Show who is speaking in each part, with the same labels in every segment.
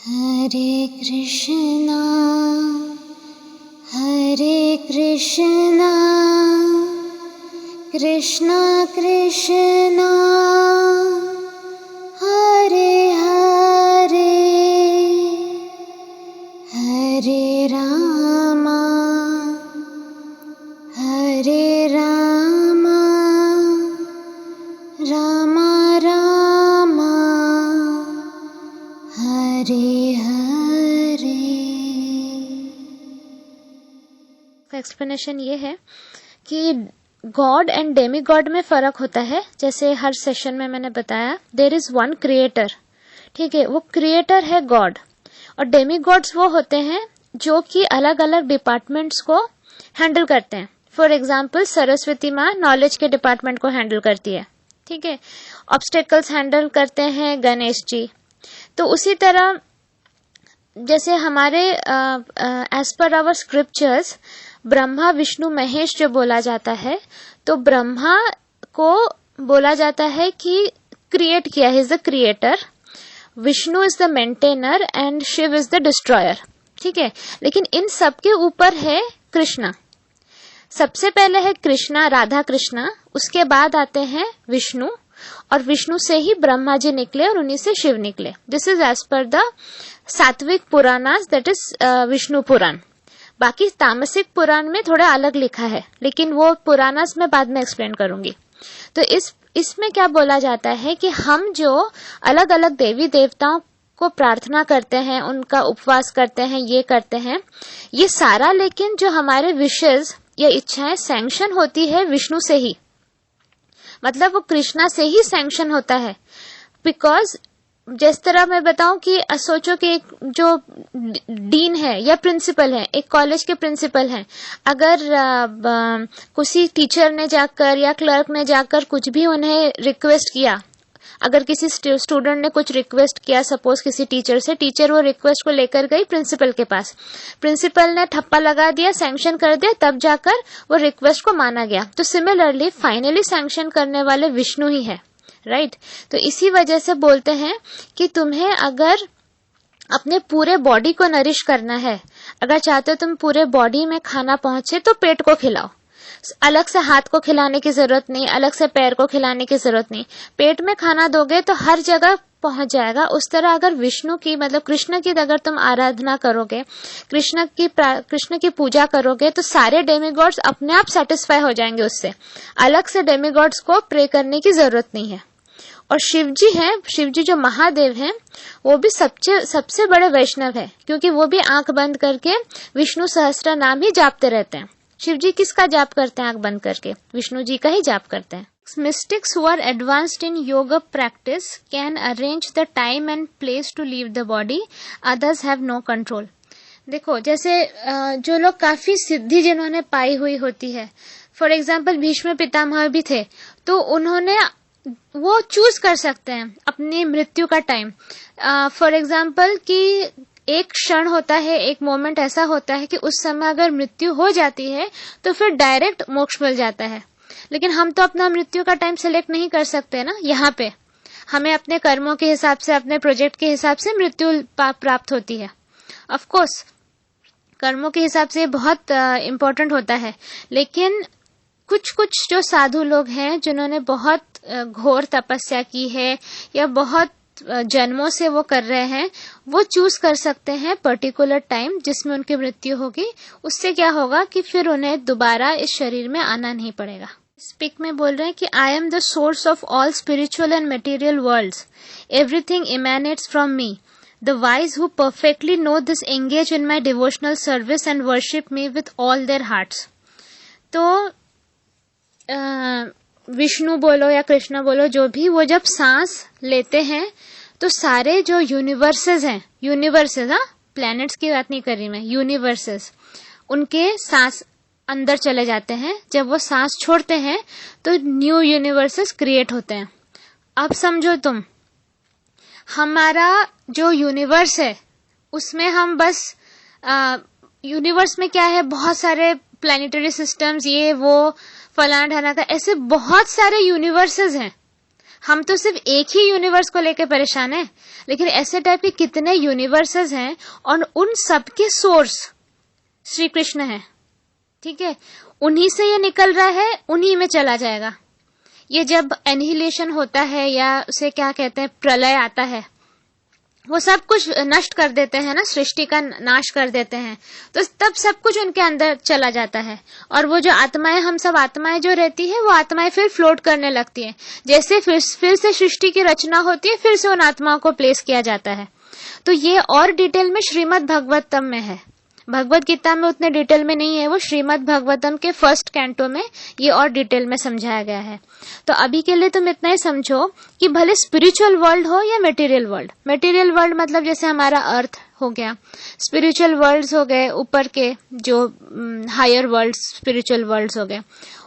Speaker 1: हरे कृष्णा कृष्णा कृष्णा हरे हरे हरे रामा रामा रामा हरे हरे।
Speaker 2: का एक्सप्लेनेशन ये है कि गॉड एंड डेमी गॉड में फर्क होता है। जैसे हर सेशन में मैंने बताया, देयर इज वन क्रिएटर, ठीक है, वो क्रिएटर है गॉड। और डेमी गॉड्स वो होते हैं जो कि अलग अलग डिपार्टमेंट्स को हैंडल करते हैं। फॉर एग्जाम्पल, सरस्वती माँ नॉलेज के डिपार्टमेंट को हैंडल करती है, ठीक है। ऑब्स्टेकल्स हैंडल करते हैं गणेश जी। तो उसी तरह जैसे हमारे as per our scriptures Brahma Vishnu Mahesh जो बोला जाता है, तो ब्रह्मा को बोला जाता है कि क्रिएट किया, he is the creator, Vishnu is the maintainer and Shiva is the destroyer, ठीक है। लेकिन इन सब के ऊपर है कृष्णा। सबसे पहले है कृष्णा, राधा कृष्णा, उसके बाद आते हैं विष्णु, और विष्णु से ही ब्रह्मा जी निकले और उन्हीं से शिव निकले। This is as per the Sattvic Puranas, that is Vishnu Purana. बाकी तामसिक पुराण में थोड़ा अलग लिखा है, लेकिन वो पुराणास में बाद में एक्सप्लेन करूंगी। तो इसमें क्या बोला जाता है कि हम जो अलग अलग देवी देवताओं को प्रार्थना करते हैं, उनका उपवास करते हैं, ये करते हैं, ये सारा लेकिन जो हमारे विशेष या इच्छाएं सैंक्शन होती है विष्णु से ही, मतलब वो कृष्णा से ही सैंक्शन होता है। बिकॉज जिस तरह मैं बताऊं कि सोचो कि एक जो डीन है या प्रिंसिपल है, एक कॉलेज के प्रिंसिपल हैं, अगर किसी टीचर ने जाकर या क्लर्क ने जाकर कुछ भी उन्हें रिक्वेस्ट किया, अगर किसी स्टूडेंट ने कुछ रिक्वेस्ट किया सपोज किसी टीचर से, टीचर वो रिक्वेस्ट को लेकर गई प्रिंसिपल के पास, प्रिंसिपल ने ठप्पा लगा दिया, सैंक्शन कर दिया, तब जाकर वो रिक्वेस्ट को माना गया। तो सिमिलरली फाइनली सैंक्शन करने वाले विष्णु ही है, राइट। तो इसी वजह से बोलते हैं कि तुम्हें अगर अपने पूरे बॉडी को नरिश करना है, अगर चाहते हो तुम पूरे बॉडी में खाना पहुंचे, तो पेट को खिलाओ। अलग से हाथ को खिलाने की जरूरत नहीं, अलग से पैर को खिलाने की जरूरत नहीं। पेट में खाना दोगे तो हर जगह पहुंच जाएगा। उस तरह अगर विष्णु की मतलब कृष्ण की अगर तुम आराधना करोगे, कृष्ण की पूजा करोगे, तो सारे डेमीगॉड्स अपने आप सेटिस्फाई हो जाएंगे उससे। अलग से डेमीगॉड्स को प्रे करने की जरूरत नहीं है। और शिवजी हैं, शिवजी जो महादेव हैं, वो भी सबसे बड़े वैष्णव है, क्योंकि वो भी आंख बंद करके विष्णु सहस्त्र नाम ही जापते रहते हैं। शिवजी किसका जाप करते हैं आंख बंद करके? विष्णु जी का ही जाप करते हैं। Mystics who are advanced in yoga practice can arrange the time and place to leave the body. Others have no control. देखो, जैसे जो लोग काफी सिद्धि जिन्होंने पाई हुई होती है, फॉर एग्जाम्पल भीष्म पितामह भी थे, तो उन्होंने वो चूज कर सकते हैं अपनी मृत्यु का टाइम। फॉर एग्जाम्पल कि एक क्षण होता है, एक मोमेंट ऐसा होता है कि उस समय अगर मृत्यु हो जाती है तो फिर डायरेक्ट मोक्ष मिल जाता है। लेकिन हम तो अपना मृत्यु का टाइम सेलेक्ट नहीं कर सकते ना। यहाँ पे हमें अपने कर्मों के हिसाब से, अपने प्रोजेक्ट के हिसाब से मृत्यु प्राप्त होती है। ऑफ कोर्स कर्मों के हिसाब से बहुत इम्पोर्टेंट होता है, लेकिन कुछ जो साधु लोग हैं जिन्होंने बहुत घोर तपस्या की है या बहुत जन्मों से वो कर रहे हैं, वो चूज कर सकते हैं पर्टिकुलर टाइम जिसमें उनकी मृत्यु होगी। उससे क्या होगा कि फिर उन्हें दोबारा इस शरीर में आना नहीं पड़ेगा। स्पीक में बोल रहे हैं कि I am the source of all spiritual and material worlds, everything emanates from me. The wise who perfectly know this engage in my devotional service and worship me with all their hearts. तो विष्णु बोलो या कृष्ण बोलो, जो भी, वो जब सांस लेते हैं तो सारे जो यूनिवर्सेस हैं, यूनिवर्सेस, प्लैनेट्स की बात नहीं कर रही मैं, यूनिवर्सेस, उनके सांस अंदर चले जाते हैं। जब वो सांस छोड़ते हैं तो न्यू यूनिवर्सेस क्रिएट होते हैं। अब समझो तुम, हमारा जो यूनिवर्स है उसमें हम बस यूनिवर्स में क्या है, बहुत सारे प्लैनेटरी सिस्टम्स, ये वो फलाना ढाना का, ऐसे बहुत सारे यूनिवर्सेस हैं। हम तो सिर्फ एक ही यूनिवर्स को लेकर परेशान हैं, लेकिन ऐसे टाइप के कितने यूनिवर्सेस हैं और उन सब के सोर्स श्री कृष्ण है। ठीक है, उन्हीं से ये निकल रहा है, उन्हीं में चला जाएगा। ये जब एनिहिलेशन होता है या उसे क्या कहते हैं, प्रलय आता है, वो सब कुछ नष्ट कर देते हैं ना, सृष्टि का नाश कर देते हैं, तो तब सब कुछ उनके अंदर चला जाता है। और वो जो आत्माएं, हम सब आत्माएं जो रहती है, वो आत्माएं फिर फ्लोट करने लगती है। जैसे फिर से सृष्टि की रचना होती है, फिर से उन आत्माओं को प्लेस किया जाता है। तो ये और डिटेल में श्रीमद् भागवतम में है, भगवत गीता में उतने डिटेल में नहीं है, वो श्रीमद् भागवतम के फर्स्ट कैंटो में ये और डिटेल में समझाया गया है। तो अभी के लिए तुम इतना ही समझो कि भले स्पिरिचुअल वर्ल्ड हो या मटेरियल वर्ल्ड, मटेरियल वर्ल्ड मतलब जैसे हमारा अर्थ हो गया, स्पिरिचुअल वर्ल्ड्स हो गए ऊपर के जो हायर वर्ल्ड, स्पिरिचुअल वर्ल्ड्स हो गए,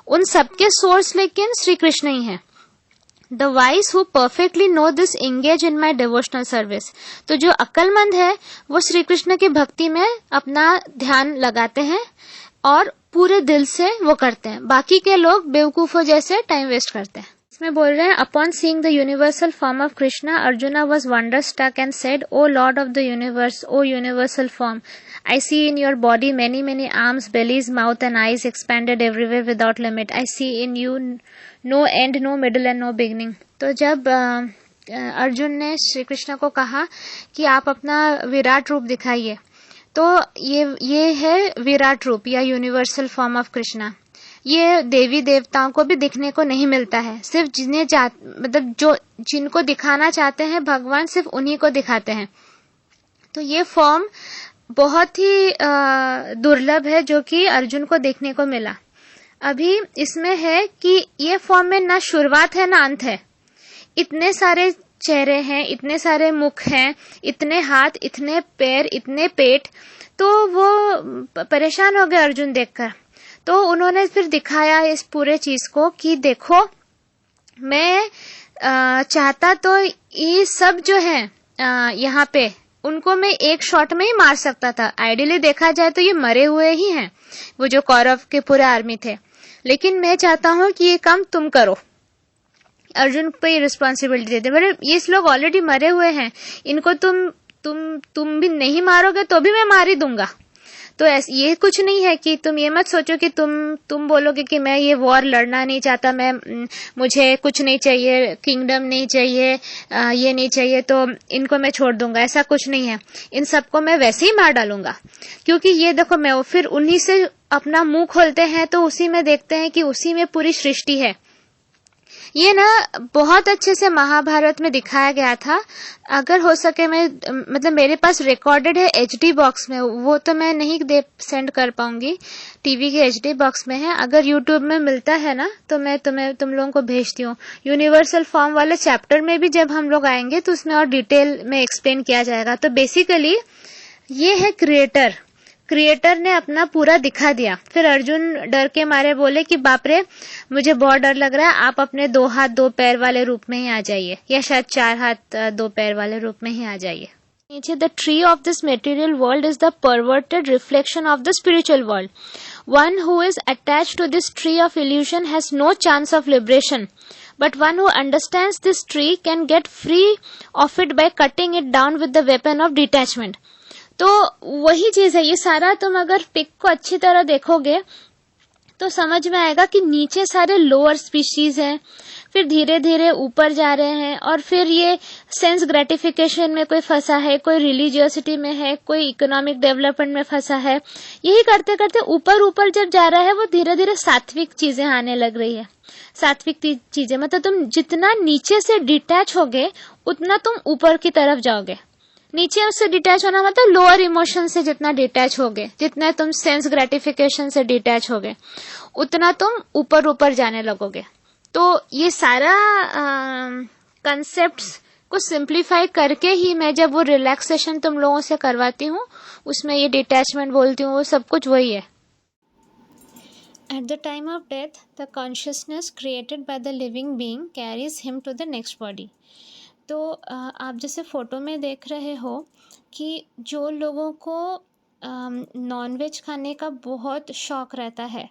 Speaker 2: उन सबके सोर्स लेकिन श्री कृष्ण ही है। The wise who perfectly know this engage in my devotional service. तो जो अक्लमंद है वो श्री कृष्ण की भक्ति में अपना ध्यान लगाते हैं और पूरे दिल से वो करते हैं। बाकी के लोग बेवकूफों जैसे टाइम वेस्ट करते हैं। इसमें बोल रहे हैं, upon seeing the universal form of Krishna Arjuna was wonder stuck and said, O lord of the universe, O universal form, I see in your body many arms, bellies, mouth and eyes expanded everywhere without limit. I see in you no end, no middle and no beginning. तो जब अर्जुन ने श्री कृष्ण को कहा कि आप अपना विराट रूप दिखाइए, तो ये है विराट रूप या यूनिवर्सल फॉर्म ऑफ कृष्णा। ये देवी देवताओं को भी दिखने को नहीं मिलता है, सिर्फ मतलब जो जिनको दिखाना चाहते हैं भगवान सिर्फ उन्हीं को दिखाते हैं। तो ये फॉर्म बहुत ही दुर्लभ है जो कि अर्जुन को देखने को मिला। अभी इसमें है कि ये फॉर्म में ना शुरुआत है ना अंत है। इतने सारे चेहरे हैं, इतने सारे मुख हैं, इतने हाथ, इतने पैर, इतने पेट, तो वो परेशान हो गए अर्जुन देखकर। तो उन्होंने फिर दिखाया इस पूरे चीज को कि देखो, मैं चाहता तो ये सब जो है यहाँ पे उनको मैं एक शॉट में ही मार सकता था। आइडियली देखा जाए तो ये मरे हुए ही हैं, वो जो कौरव के पूरे आर्मी थे, लेकिन मैं चाहता हूँ कि ये काम तुम करो। अर्जुन पे रिस्पॉन्सिबिलिटी देते, मतलब ये लोग ऑलरेडी मरे हुए हैं, इनको तुम भी नहीं मारोगे तो भी मैं मार ही दूंगा। तो ये कुछ नहीं है कि तुम ये मत सोचो कि तुम बोलोगे कि मैं ये वॉर लड़ना नहीं चाहता, मुझे कुछ नहीं चाहिए, किंगडम नहीं चाहिए, ये नहीं चाहिए, तो इनको मैं छोड़ दूंगा। ऐसा कुछ नहीं है, इन सबको मैं वैसे ही मार डालूंगा। क्योंकि ये देखो, मैं फिर उन्हीं से अपना मुंह खोलते हैं तो उसी में देखते हैं कि उसी में पूरी सृष्टि है। ये ना बहुत अच्छे से महाभारत में दिखाया गया था। अगर हो सके मैं मतलब मेरे पास रिकॉर्डेड है HD बॉक्स में, वो तो मैं नहीं सेंड कर पाऊंगी, टीवी के HD बॉक्स में है। अगर यूट्यूब में मिलता है ना तो मैं तुम लोगों को भेजती हूँ। यूनिवर्सल फॉर्म वाले चैप्टर में भी जब हम लोग आएंगे तो उसमें और डिटेल में एक्सप्लेन किया जाएगा। तो बेसिकली ये है क्रिएटर ने अपना पूरा दिखा दिया। फिर अर्जुन डर के मारे बोले कि बाप रे, मुझे बहुत डर लग रहा है, आप अपने 2 हाथ 2 पैर वाले रूप में ही आ जाइए, या शायद 4 हाथ 2 पैर वाले रूप में ही आ जाइए। नीचे, the tree of this material world is the perverted reflection of the spiritual world. One who is attached to this tree of illusion has no chance of liberation, but one who understands this tree can get free of it by cutting it down with the weapon of detachment. तो वही चीज है, ये सारा तुम अगर pick को अच्छी तरह देखोगे तो समझ में आएगा कि नीचे सारे लोअर स्पीशीज हैं, फिर धीरे धीरे ऊपर जा रहे हैं, और फिर ये सेंस ग्रेटिफिकेशन में कोई फंसा है, कोई रिलीजियोसिटी में है, कोई इकोनॉमिक डेवलपमेंट में फंसा है। यही करते करते ऊपर जब जा रहा है वो धीरे धीरे सात्विक चीजें आने लग रही है। सात्विक चीजें मतलब तुम जितना नीचे से डिटैच होगे उतना तुम ऊपर की तरफ जाओगे। नीचे उससे डिटैच होना मतलब लोअर इमोशन से जितना डिटैच होगे, जितना तुम सेंस ग्रेटिफिकेशन से डिटैच होगे, उतना तुम ऊपर जाने लगोगे। तो ये सारा कंसेप्ट्स को सिंप्लीफाई करके ही मैं जब वो रिलैक्सेशन तुम लोगों से करवाती हूँ उसमें ये डिटैचमेंट बोलती हूँ, वो सब कुछ वही है। At the time of death, the consciousness created by the living being carries him to the next body. तो आप जैसे फ़ोटो में देख रहे हो कि जो लोगों को नॉनवेज खाने का बहुत शौक़ रहता है,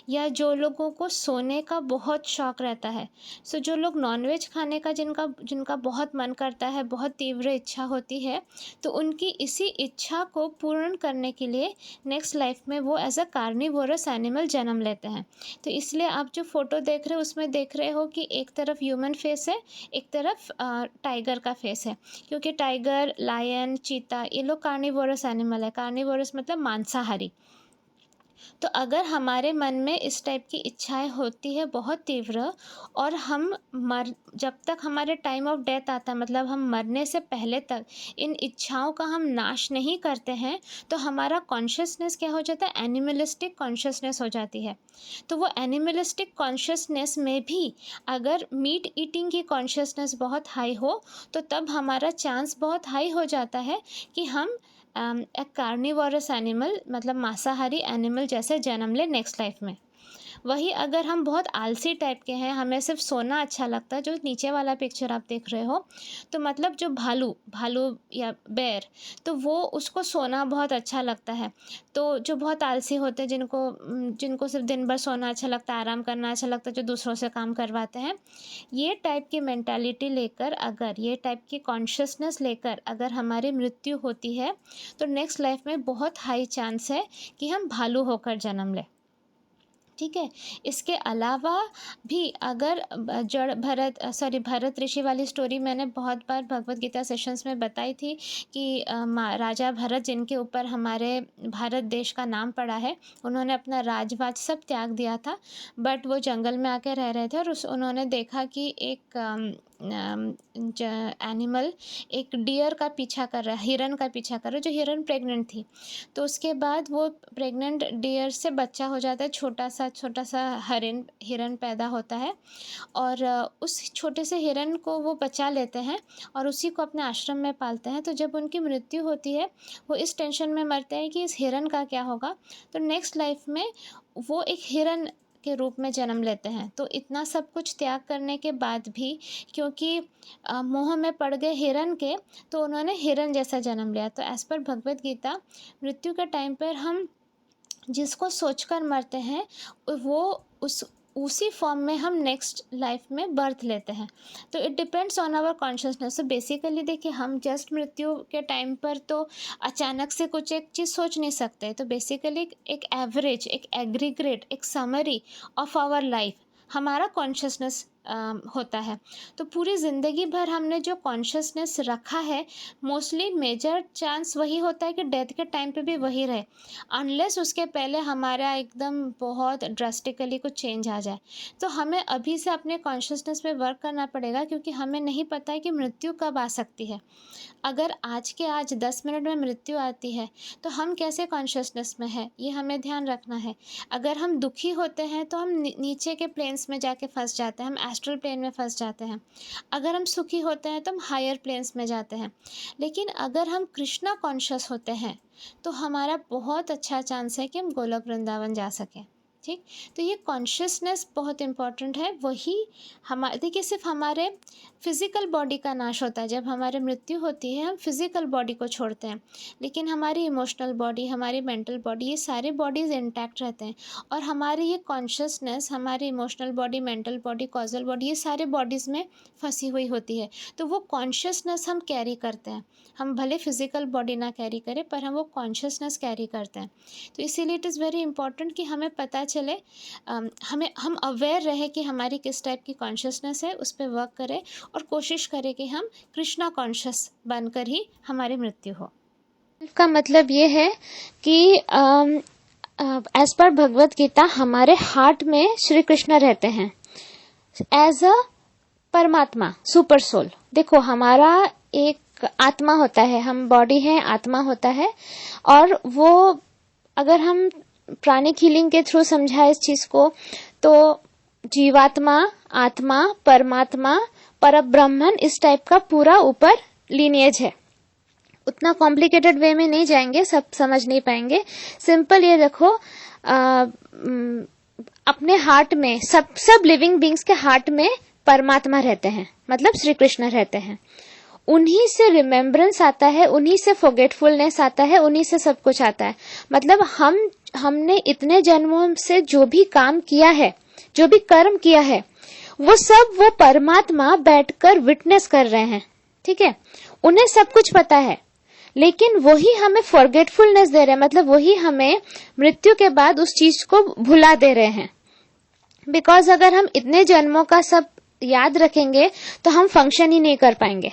Speaker 2: या जो लोगों को सोने का बहुत शौक़ रहता है, सो जो लोग नॉनवेज खाने का जिनका बहुत मन करता है, बहुत तीव्र इच्छा होती है, तो उनकी इसी इच्छा को पूर्ण करने के लिए नेक्स्ट लाइफ में वो एज अ कार्निवोरस एनिमल जन्म लेते हैं। तो इसलिए आप जो फ़ोटो देख रहे हो उसमें देख रहे हो कि एक तरफ ह्यूमन फेस है, एक तरफ टाइगर का फेस है, क्योंकि टाइगर, लायन, चीता ये लोग कार्निवोरस एनिमल है। कार्निवोरस मतलब मांसाहारी। तो अगर हमारे मन में इस टाइप की इच्छाएं होती है बहुत तीव्र, और हम जब तक हमारे टाइम ऑफ डेथ आता है, मतलब हम मरने से पहले तक इन इच्छाओं का हम नाश नहीं करते हैं, तो हमारा कॉन्शियसनेस क्या हो जाता है, एनिमलिस्टिक कॉन्शियसनेस हो जाती है। तो वो एनिमलिस्टिक कॉन्शियसनेस में भी अगर मीट ईटिंग की कॉन्शियसनेस बहुत हाई हो, तो तब हमारा चांस बहुत हाई हो जाता है कि हम एक कार्निवोरस एनिमल मतलब मांसाहारी एनिमल जैसे जन्म ले नेक्स्ट लाइफ में। वही अगर हम बहुत आलसी टाइप के हैं, हमें सिर्फ सोना अच्छा लगता है, जो नीचे वाला पिक्चर आप देख रहे हो, तो मतलब जो भालू या बेर, तो वो उसको सोना बहुत अच्छा लगता है। तो जो बहुत आलसी होते हैं, जिनको सिर्फ दिन भर सोना अच्छा लगता है, आराम करना अच्छा लगता है, जो दूसरों से काम करवाते हैं, ये टाइप की मेंटालिटी लेकर, अगर ये टाइप की कॉन्शियसनेस लेकर अगर हमारी मृत्यु होती है, तो नेक्स्ट लाइफ में बहुत हाई चांस है कि हम भालू होकर जन्म लें। ठीक है। इसके अलावा भी अगर भरत ऋषि वाली स्टोरी मैंने बहुत बार भगवत गीता सेशंस में बताई थी कि राजा भरत, जिनके ऊपर हमारे भारत देश का नाम पड़ा है, उन्होंने अपना राजवाज सब त्याग दिया था, बट वो जंगल में आके रह रहे थे, और उन्होंने देखा कि एक एनिमल एक डियर का पीछा कर रहा है, हिरन का पीछा कर रहा है, जो हिरन प्रेग्नेंट थी। तो उसके बाद वो प्रेग्नेंट डियर से बच्चा हो जाता है, छोटा सा हिरन पैदा होता है, और उस छोटे से हिरन को वो बचा लेते हैं और उसी को अपने आश्रम में पालते हैं। तो जब उनकी मृत्यु होती है, वो इस टेंशन में मरते हैं कि इस हिरन का क्या होगा। तो नेक्स्ट लाइफ में वो एक हिरन के रूप में जन्म लेते हैं। तो इतना सब कुछ त्याग करने के बाद भी, क्योंकि मोह में पड़ गए हिरन के, तो उन्होंने हिरन जैसा जन्म लिया। तो एज़ पर भगवत गीता, मृत्यु के टाइम पर हम जिसको सोचकर मरते हैं, वो उसी फॉर्म में हम नेक्स्ट लाइफ में बर्थ लेते हैं। तो it depends on our consciousness. तो बेसिकली देखिए, हम जस्ट मृत्यु के टाइम पर तो अचानक से कुछ एक चीज़ सोच नहीं सकते। तो बेसिकली एक एवरेज, एक एग्रीगेट, एक समरी ऑफ आवर लाइफ हमारा कॉन्शियसनेस होता है। तो पूरी ज़िंदगी भर हमने जो कॉन्शियसनेस रखा है, मोस्टली मेजर चांस वही होता है कि डेथ के टाइम पे भी वही रहे, अनलेस उसके पहले हमारा एकदम बहुत ड्रास्टिकली कुछ चेंज आ जाए। तो हमें अभी से अपने कॉन्शियसनेस पे वर्क करना पड़ेगा, क्योंकि हमें नहीं पता है कि मृत्यु कब आ सकती है। अगर आज 10 मिनट में मृत्यु आती है, तो हम कैसे कॉन्शियसनेस में है, ये हमें ध्यान रखना है। अगर हम दुखी होते हैं, तो हम नीचे के प्लेन्स में जाके फंस जाते हैं, हम एस्ट्रल प्लेन में फंस जाते हैं। अगर हम सुखी होते हैं, तो हम हायर प्लेन्स में जाते हैं। लेकिन अगर हम कृष्णा कॉन्शियस होते हैं, तो हमारा बहुत अच्छा चांस है कि हम गोलोक वृंदावन जा सकें। ठीक। तो ये कॉन्शियसनेस बहुत इम्पॉर्टेंट है। वही देखिए, सिर्फ हमारे फिज़िकल बॉडी का नाश होता है। जब हमारी मृत्यु होती है, हम फिज़िकल बॉडी को छोड़ते हैं, लेकिन हमारी इमोशनल बॉडी, हमारी मेंटल बॉडी, ये सारे बॉडीज़ इंटैक्ट रहते हैं। और हमारी ये कॉन्शियसनेस, हमारी emotional body, mental body, causal body, ये सारे बॉडीज़ में फंसी हुई होती है। तो वो कॉन्शियसनेस हम कैरी करते हैं। हम भले फिज़िकल बॉडी ना कैरी करें, पर हम वो कॉन्शियसनेस कैरी करते हैं। तो इसीलिए इट इज़ वेरी इंपॉर्टेंट कि हमें पता चले, हम अवेयर रहे कि हमारी किस टाइप की कॉन्शियसनेस है, उस पर वर्क करें और कोशिश करें कि हम कृष्णा कॉन्शियस बनकर ही हमारी मृत्यु हो। इसका मतलब ये है कि एज पर भगवत गीता, हमारे हार्ट में श्री कृष्ण रहते हैं एज अ परमात्मा, सुपर सोल। देखो, हमारा एक आत्मा होता है, हम बॉडी है, आत्मा होता है, और वो अगर हम प्राणिक हीलिंग के थ्रू समझाए इस चीज को, तो जीवात्मा, आत्मा, परमात्मा, परब्रह्मन, इस टाइप का पूरा ऊपर लीनिएज है। उतना कॉम्प्लिकेटेड वे में नहीं जाएंगे, सब समझ नहीं पाएंगे। सिंपल ये रखो, अपने हार्ट में, सब लिविंग बींग्स के हार्ट में परमात्मा रहते हैं, मतलब श्री कृष्ण रहते हैं। उन्हीं से रिमेम्बरेंस आता है, उन्हीं से फॉरगेटफुलनेस आता है, उन्हीं से सब कुछ आता है। मतलब हमने इतने जन्मों से जो भी काम किया है, जो भी कर्म किया है, वो सब वो परमात्मा बैठकर विटनेस कर रहे हैं। ठीक है, उन्हें सब कुछ पता है, लेकिन वही हमें फॉरगेटफुलनेस दे रहे हैं, मतलब वही हमें मृत्यु के बाद उस चीज को भुला दे रहे हैं। बिकॉज अगर हम इतने जन्मों का सब याद रखेंगे तो हम फंक्शन ही नहीं कर पाएंगे,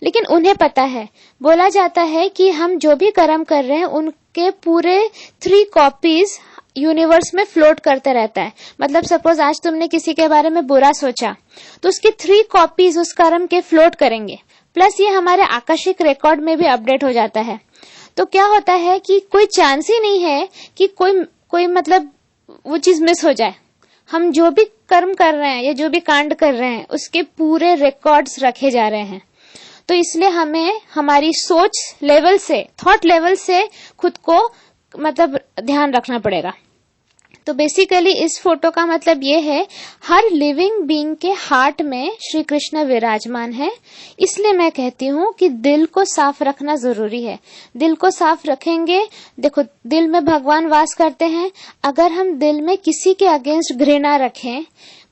Speaker 2: लेकिन उन्हें पता है। बोला जाता है कि हम जो भी कर्म कर रहे हैं उनके पूरे 3 कॉपीज यूनिवर्स में फ्लोट करते रहता है। मतलब सपोज आज तुमने किसी के बारे में बुरा सोचा तो उसकी 3 कॉपीज उस कर्म के फ्लोट करेंगे, प्लस ये हमारे आकाशिक रिकॉर्ड में भी अपडेट हो जाता है। तो क्या होता है कि कोई चांस ही नहीं है कि कोई मतलब वो चीज मिस हो जाए। हम जो भी कर्म कर रहे हैं या जो भी कांड कर रहे हैं उसके पूरे रिकॉर्ड्स रखे जा रहे हैं। तो इसलिए हमें हमारी सोच लेवल से, थॉट लेवल से खुद को मतलब ध्यान रखना पड़ेगा। तो बेसिकली इस फोटो का मतलब ये है, हर लिविंग बीइंग के हार्ट में श्री कृष्ण विराजमान है। इसलिए मैं कहती हूँ कि दिल को साफ रखना जरूरी है। दिल को साफ रखेंगे, देखो दिल में भगवान वास करते हैं। अगर हम दिल में किसी के अगेंस्ट घृणा रखें,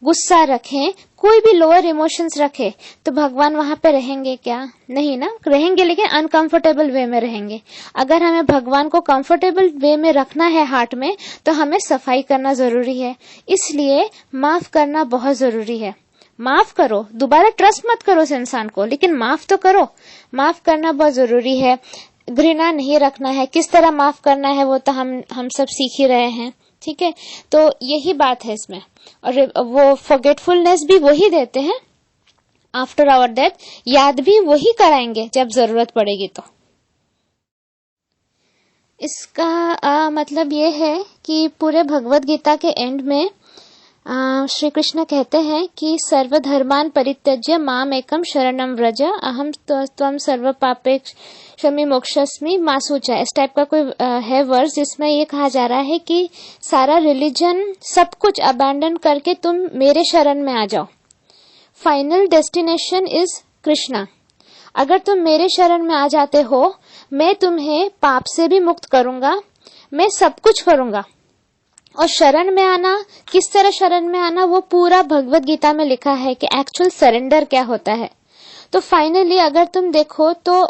Speaker 2: गुस्सा रखें, कोई भी लोअर इमोशंस रखे, तो भगवान वहां पे रहेंगे क्या? नहीं ना, रहेंगे लेकिन अनकंफर्टेबल वे में रहेंगे। अगर हमें भगवान को कंफर्टेबल वे में रखना है हार्ट में, तो हमें सफाई करना जरूरी है। इसलिए माफ करना बहुत जरूरी है। माफ करो, दोबारा ट्रस्ट मत करो उस इंसान को, लेकिन माफ तो करो। माफ करना बहुत जरूरी है। घृणा नहीं रखना है। किस तरह माफ करना है वो तो हम सब सीख ही रहे हैं। ठीक है, तो यही बात है इसमें। और वो फॉरगेटफुलनेस भी वही देते हैं आफ्टर आवर डेथ, याद भी वही कराएंगे जब जरूरत पड़ेगी। तो इसका मतलब ये है कि पूरे भगवत गीता के एंड में श्री कृष्ण कहते हैं कि सर्वधर्मान परित्यज्य माम एकम शरणम व्रज अहम त्वम सर्व पापे क्षमी मोक्षस्मि मा शुचा। इस टाइप का कोई है वर्स जिसमें ये कहा जा रहा है कि सारा रिलीजन, सब कुछ अबैंडन करके तुम मेरे शरण में आ जाओ। Final destination is Krishna. अगर तुम मेरे शरण में आ जाते हो, मैं तुम्हें पाप से भी मुक्त करूंगा, मैं सब कुछ करूंगा। और शरण में आना, किस तरह शरण में आना, वो पूरा भगवत गीता में लिखा है कि एक्चुअल सरेंडर क्या होता है। तो फाइनली अगर तुम देखो तो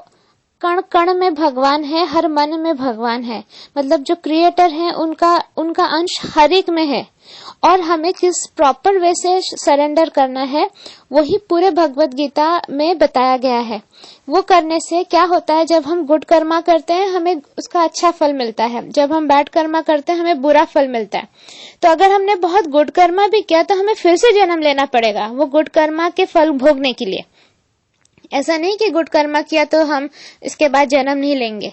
Speaker 2: कण कण में भगवान है, हर मन में भगवान है। मतलब जो क्रिएटर है उनका अंश हर एक में है। और हमें किस प्रॉपर वे से सरेंडर करना है, वही पूरे भगवत गीता में बताया गया है। वो करने से क्या होता है, जब हम गुड कर्मा करते हैं हमें उसका अच्छा फल मिलता है, जब हम बैड कर्मा करते हैं हमें बुरा फल मिलता है। तो अगर हमने बहुत गुड कर्मा भी किया तो हमें फिर से जन्म लेना पड़ेगा वो गुड कर्मा के फल भोगने के लिए। ऐसा नहीं कि गुड कर्मा किया तो हम इसके बाद जन्म नहीं लेंगे,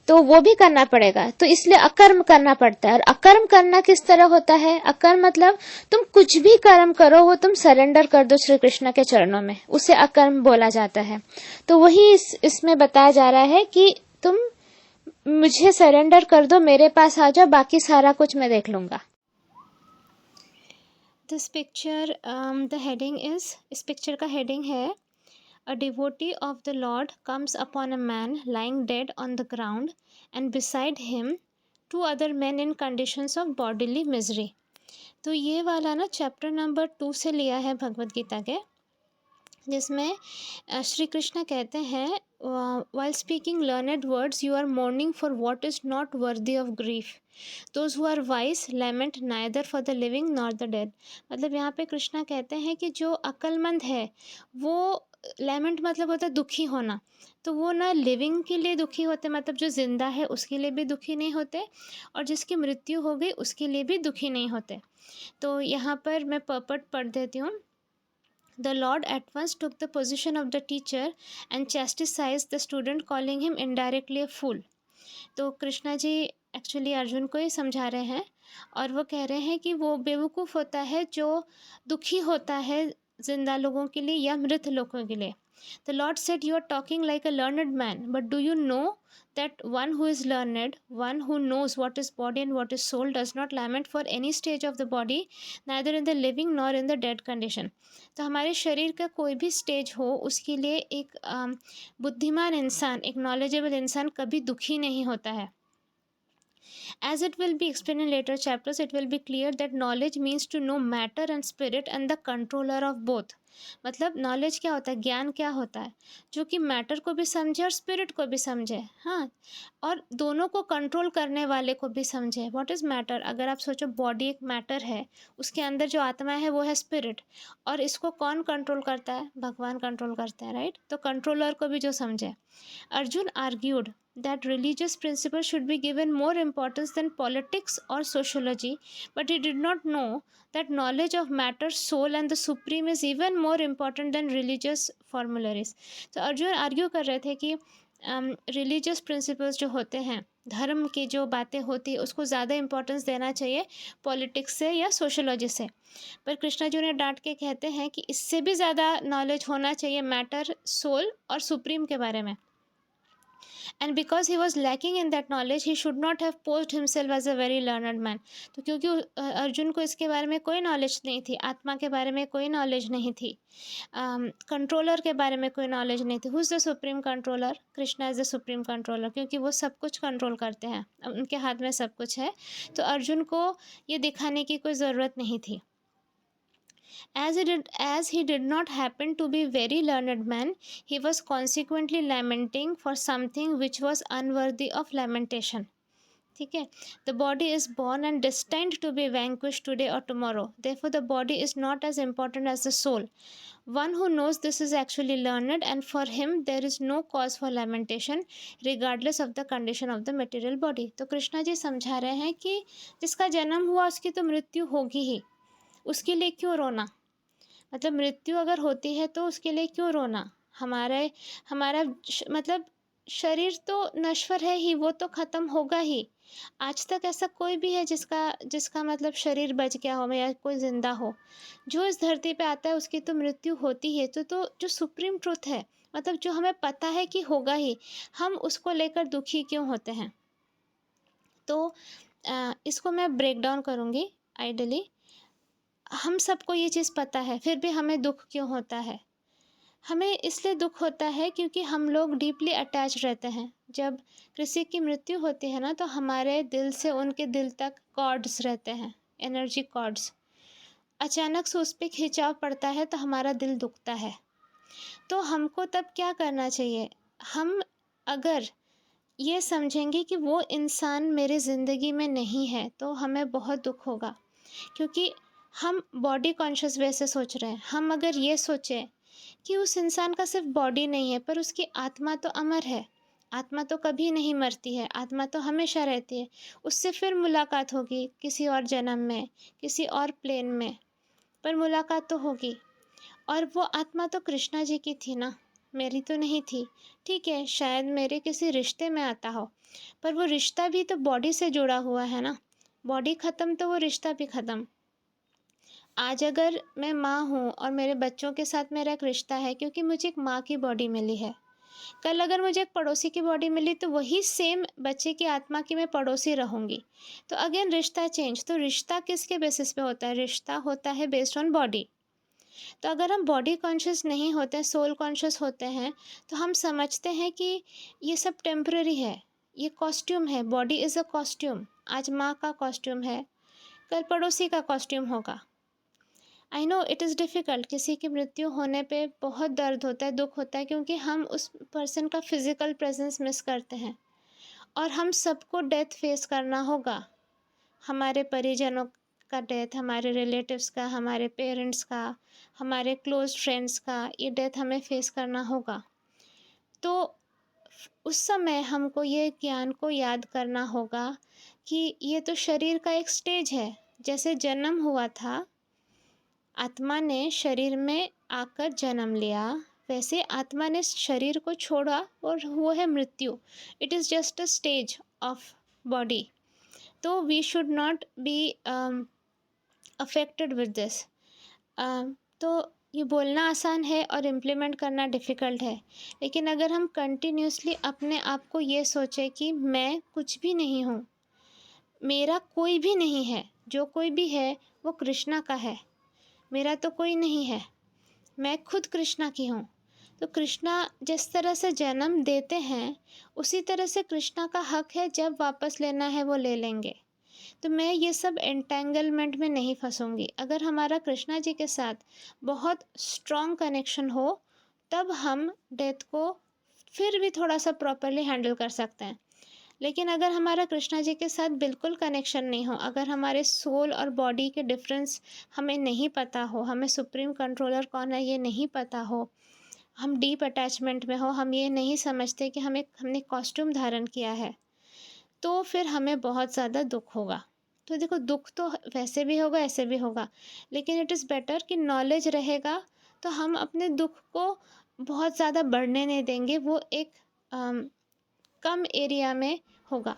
Speaker 2: तो वो भी करना पड़ेगा। तो इसलिए अकर्म करना पड़ता है। और अकर्म करना किस तरह होता है? अकर्म मतलब तुम कुछ भी कर्म करो वो तुम सरेंडर कर दो श्री कृष्ण के चरणों में, उसे अकर्म बोला जाता है। तो वही इसमें बताया जा रहा है कि तुम मुझे सरेंडर कर दो, मेरे पास आ जाओ, बाकी सारा कुछ मैं देख लूंगा। This picture the heading is, इस पिक्चर का हेडिंग है A devotee of the Lord comes upon a man lying dead on the ground and beside him 2 other men in conditions of bodily misery। तो ये वाला ना chapter number 2 से लिया है भगवत गीता के, जिसमें श्री कृष्ण कहते हैं while speaking learned words you are mourning for what is not worthy of grief, those who are wise lament neither for the living nor the dead। मतलब यहाँ पे कृष्णा कहते हैं कि जो अक्लमंद है वो लेमेंट मतलब होता है दुखी होना, तो वो ना लिविंग के लिए दुखी होते, मतलब जो जिंदा है उसके लिए भी दुखी नहीं होते, और जिसकी मृत्यु हो गई उसके लिए भी दुखी नहीं होते। तो यहाँ पर मैं पर्पट पढ़ देती हूँ। The Lord at once took the position of the teacher and chastised the student, calling him indirectly a fool। तो कृष्णा जी एक्चुअली अर्जुन को ही समझा रहे हैं और वो कह रहे हैं कि वो बेवकूफ़ होता है जो दुखी होता है जिंदा लोगों के लिए या मृत लोगों के लिए। The Lord said, "You are talking like a learned man, but do you know that one who is learned, one who knows what is body and what is soul, does not lament for any stage of the body, neither in the living nor in the dead condition." तो हमारे शरीर का कोई भी stage हो, उसके लिए एक बुद्धिमान इंसान, एक नॉलेजेबल इंसान कभी दुखी नहीं होता है. As it will be explained in later chapters, it will be clear that knowledge means to know matter and spirit and the controller of both. मतलब नॉलेज क्या होता है, ज्ञान क्या होता है, जो कि मैटर को भी समझे और स्पिरिट को भी समझे. हाँ, और दोनों को कंट्रोल करने वाले को भी समझे. What is matter? अगर आप सोचो बॉडी एक मैटर है, उसके अंदर जो आत्मा है वो है स्पिरिट, और इसको कौन कंट्रोल करता है? भगवान कंट्रोल करता है, राइट? तो कंट्रोलर को भी जो समझे. Arjun argued that religious principles should be given more importance than politics or sociology, but he did not know that knowledge of matter, soul and the supreme is even more important than religious formularies. तो Arjun argue कर रहे थे कि religious principles जो होते हैं, धर्म की जो बातें होती है, उसको ज़्यादा इंपॉर्टेंस देना चाहिए पॉलिटिक्स से या सोशोलॉजी से. पर कृष्णा जी ने डांट के कहते हैं कि इससे भी ज़्यादा नॉलेज होना चाहिए मैटर, सोल और सुप्रीम के बारे में. And because he was lacking in that knowledge, he should not have posed himself as a very learned man. तो क्योंकि अर्जुन को इसके बारे में कोई नॉलेज नहीं थी, आत्मा के बारे में कोई नॉलेज नहीं थी, कंट्रोलर के बारे में कोई नॉलेज नहीं थी. Who is the supreme controller? Krishna is the supreme controller, क्योंकि वो सब कुछ कंट्रोल करते हैं, उनके हाथ में सब कुछ है. तो अर्जुन को ये दिखाने की कोई ज़रूरत नहीं थी. As he did not happen to be very learned man, he was consequently lamenting for something which was unworthy of lamentation. ठीक है. The body is born and destined to be vanquished today or tomorrow. Therefore, the body is not as important as the soul. One who knows this is actually learned, and for him there is no cause for lamentation, regardless of the condition of the material body. तो कृष्णा जी समझा रहे हैं कि जिसका जन्म हुआ उसकी तो मृत्यु होगी ही, उसके लिए क्यों रोना? मतलब मृत्यु अगर होती है तो उसके लिए क्यों रोना? हमारा मतलब शरीर तो नश्वर है ही, वो तो ख़त्म होगा ही. आज तक ऐसा कोई भी है जिसका मतलब शरीर बच गया हो या कोई ज़िंदा हो? जो इस धरती पे आता है उसकी तो मृत्यु होती है. तो जो सुप्रीम ट्रुथ है, मतलब जो हमें पता है कि होगा ही, हम उसको लेकर दुखी क्यों होते हैं? तो इसको मैं ब्रेक डाउन करूँगी. आइडली हम सबको ये चीज़ पता है, फिर भी हमें दुख क्यों होता है? हमें इसलिए दुख होता है क्योंकि हम लोग डीपली अटैच रहते हैं. जब किसी की मृत्यु होती है ना, तो हमारे दिल से उनके दिल तक कॉर्ड्स रहते हैं, एनर्जी कॉर्ड्स. अचानक से उस पर खिंचाव पड़ता है तो हमारा दिल दुखता है. तो हमको तब क्या करना चाहिए? हम अगर ये समझेंगे कि वो इंसान मेरी ज़िंदगी में नहीं है तो हमें बहुत दुख होगा, क्योंकि हम बॉडी कॉन्शियस वे से सोच रहे हैं. हम अगर ये सोचें कि उस इंसान का सिर्फ बॉडी नहीं है पर उसकी आत्मा तो अमर है, आत्मा तो कभी नहीं मरती है, आत्मा तो हमेशा रहती है, उससे फिर मुलाकात होगी किसी और जन्म में, किसी और प्लेन में, पर मुलाकात तो होगी. और वो आत्मा तो कृष्णा जी की थी ना, मेरी तो नहीं थी. ठीक है, शायद मेरे किसी रिश्ते में आता हो, पर वो रिश्ता भी तो बॉडी से जुड़ा हुआ है ना. बॉडी ख़त्म तो वो रिश्ता भी ख़त्म. आज अगर मैं माँ हूँ और मेरे बच्चों के साथ मेरा एक रिश्ता है क्योंकि मुझे एक माँ की बॉडी मिली है. कल अगर मुझे एक पड़ोसी की बॉडी मिली तो वही सेम बच्चे की आत्मा की मैं पड़ोसी रहूँगी. तो अगेन रिश्ता चेंज. तो रिश्ता किसके बेसिस पे होता है? रिश्ता होता है बेस्ड ऑन बॉडी. तो अगर हम बॉडी कॉन्शियस नहीं होते हैं, सोल कॉन्शियस होते हैं, तो हम समझते हैं कि ये सब टेम्पररी है, ये कॉस्ट्यूम है. Body is a costume. आज माँ का कॉस्ट्यूम है, कल पड़ोसी का कॉस्ट्यूम होगा. I know it is difficult. किसी की मृत्यु होने पे बहुत दर्द होता है, दुख होता है, क्योंकि हम उस पर्सन का फिज़िकल प्रेजेंस मिस करते हैं. और हम सबको डेथ फेस करना होगा. हमारे परिजनों का डेथ, हमारे रिलेटिव्स का, हमारे पेरेंट्स का, हमारे क्लोज फ्रेंड्स का, ये डेथ हमें फेस करना होगा. तो उस समय हमको ये ज्ञान को याद करना होगा कि ये तो शरीर का एक स्टेज है. जैसे जन्म हुआ था, आत्मा ने शरीर में आकर जन्म लिया, वैसे आत्मा ने शरीर को छोड़ा और वो है मृत्यु. It is just a stage of body. तो we should not be affected with this. तो ये बोलना आसान है और इम्प्लीमेंट करना डिफ़िकल्ट है, लेकिन अगर हम कंटिन्यूसली अपने आप को ये सोचें कि मैं कुछ भी नहीं हूँ, मेरा कोई भी नहीं है, जो कोई भी है वो कृष्णा का है, मेरा तो कोई नहीं है, मैं खुद कृष्णा की हूँ। तो कृष्णा जिस तरह से जन्म देते हैं, उसी तरह से कृष्णा का हक है, जब वापस लेना है वो ले लेंगे। तो मैं ये सब एंटेंगलमेंट में नहीं फंसूंगी। अगर हमारा कृष्णा जी के साथ बहुत स्ट्रॉन्ग कनेक्शन हो, तब हम डेथ को फिर भी थोड़ा सा प्रॉपरली हैंडल कर सकते हैं। लेकिन अगर हमारा कृष्णा जी के साथ बिल्कुल कनेक्शन नहीं हो, अगर हमारे सोल और बॉडी के डिफरेंस हमें नहीं पता हो, हमें सुप्रीम कंट्रोलर कौन है ये नहीं पता हो, हम डीप अटैचमेंट में हो, हम ये नहीं समझते कि हमने कॉस्ट्यूम धारण किया है, तो फिर हमें बहुत ज़्यादा दुख होगा। तो देखो, दुख तो वैसे भी होगा, ऐसे भी होगा, लेकिन इट इज़ बेटर कि नॉलेज रहेगा तो हम अपने दुख को बहुत ज़्यादा बढ़ने नहीं देंगे, वो एक कम एरिया में होगा।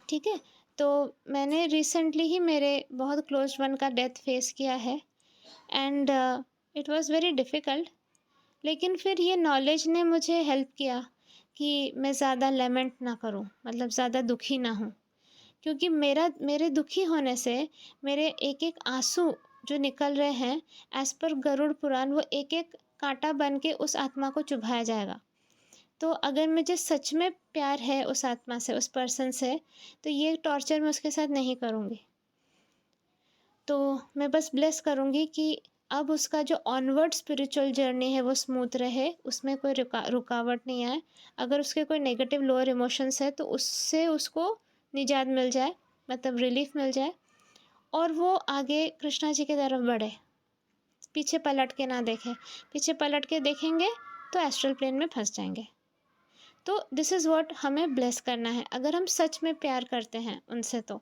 Speaker 2: ठीक है। तो मैंने रिसेंटली ही मेरे बहुत क्लोज वन का डेथ फेस किया है, and it was very difficult. लेकिन फिर ये नॉलेज ने मुझे हेल्प किया कि मैं ज़्यादा लेमेंट ना करूं, मतलब ज़्यादा दुखी ना हूं, क्योंकि मेरे दुखी होने से मेरे एक एक आंसू जो निकल रहे हैं, एज़ पर गरुड़ पुराण, वो एक एक कांटा बन के उस आत्मा को चुभाया जाएगा। तो अगर मुझे सच में प्यार है उस आत्मा से, उस पर्सन से, तो ये टॉर्चर मैं उसके साथ नहीं करूँगी। तो मैं बस ब्लेस करूँगी कि अब उसका जो ऑनवर्ड स्पिरिचुअल जर्नी है वो स्मूथ रहे, उसमें कोई रुकावट नहीं आए। अगर उसके कोई नेगेटिव लोअर इमोशंस है तो उससे उसको निजात मिल जाए, मतलब रिलीफ मिल जाए, और वो आगे कृष्णा जी की तरफ बढ़े, पीछे पलट के ना देखें। पीछे पलट के देखेंगे तो एस्ट्रल प्लेन में फंस जाएंगे। तो दिस इज़ व्हाट हमें ब्लेस करना है, अगर हम सच में प्यार करते हैं उनसे तो।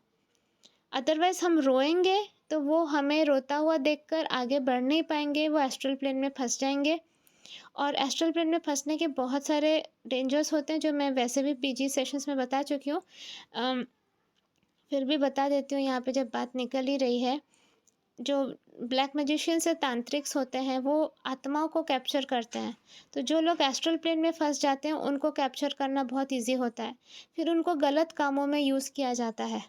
Speaker 2: अदरवाइज़ हम रोएंगे तो वो हमें रोता हुआ देखकर आगे बढ़ नहीं पाएंगे, वो एस्ट्रल प्लेन में फंस जाएंगे। और एस्ट्रल प्लेन में फंसने के बहुत सारे डेंजर्स होते हैं, जो मैं वैसे भी पीजी सेशंस में बता चुकी हूँ, फिर भी बता देती हूँ यहाँ पे जब बात निकल ही रही है। जो ब्लैक मैजिशियंस या तांत्रिक्स होते हैं, वो आत्माओं को कैप्चर करते हैं। तो जो लोग एस्ट्रल प्लेन में फंस जाते हैं, उनको कैप्चर करना बहुत ईजी होता है, फिर उनको गलत कामों में यूज़ किया जाता है।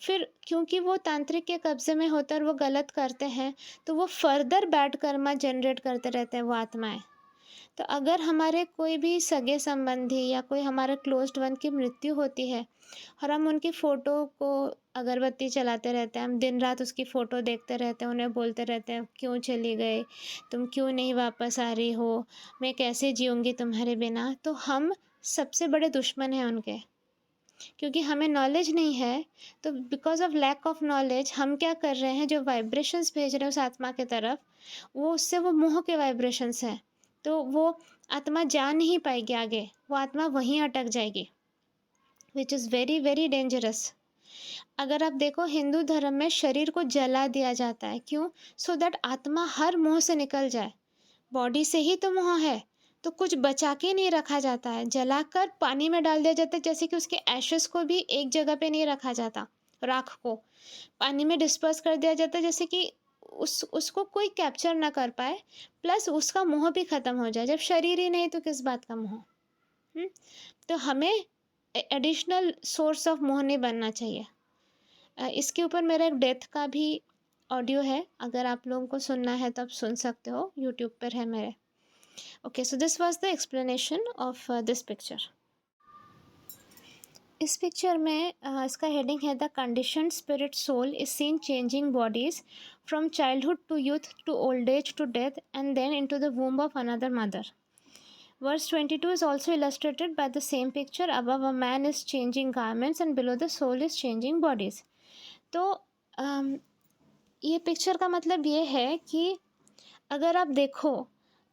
Speaker 2: फिर क्योंकि वो तांत्रिक के कब्जे में होता है और वो गलत करते हैं, तो वो फर्दर बैड कर्मा जनरेट करते रहते हैं वो आत्माएं। तो अगर हमारे कोई भी सगे संबंधी या कोई हमारा क्लोज्ड वन की मृत्यु होती है और हम उनकी फ़ोटो को अगरबत्ती चलाते रहते हैं, हम दिन रात उसकी फ़ोटो देखते रहते हैं, उन्हें बोलते रहते हैं क्यों चली गए, तुम क्यों नहीं वापस आ रही हो, मैं कैसे जीऊँगी तुम्हारे बिना, तो हम सबसे बड़े दुश्मन हैं उनके। क्योंकि हमें नॉलेज नहीं है, तो because of lack of knowledge हम क्या कर रहे हैं, जो वाइब्रेशंस भेज रहे हैं उस आत्मा के तरफ, वो उससे वो मोह के वाइब्रेशंस हैं, तो वो आत्मा जा नहीं पाएगी आगे, वो आत्मा वहीं अटक जाएगी, which is very very dangerous. अगर आप देखो, हिंदू धर्म में शरीर को जला दिया जाता है, क्यों? सो दैट आत्मा हर मोह से निकल जाए। बॉडी से ही तो मोह है, तो कुछ बचा के नहीं रखा जाता है, जलाकर पानी में डाल दिया जाता है, जैसे कि उसके एशेस को भी एक जगह पे नहीं रखा जाता, राख को पानी में डिस्पर्स कर दिया जाता है, जैसे कि उसको कोई कैप्चर ना कर पाए, प्लस उसका मोह भी ख़त्म हो जाए। जब शरीर ही नहीं तो किस बात का मोह? तो हमें एडिशनल सोर्स ऑफ मोह नहीं बनना चाहिए। इसके ऊपर मेरा एक डेथ का भी ऑडियो है, अगर आप लोगों को सुनना है तो आप सुन सकते हो, यूट्यूब पर है मेरे। Okay, so this was the explanation of this picture. इस पिक्चर में इसका हेडिंग है the conditioned spirit soul is seen changing bodies from childhood to youth to old age to death and then into the womb of another mother. Verse 22 is also illustrated by the same picture. Above, a man is changing garments and below the soul is changing bodies. तो ये picture का मतलब ये है कि अगर आप देखो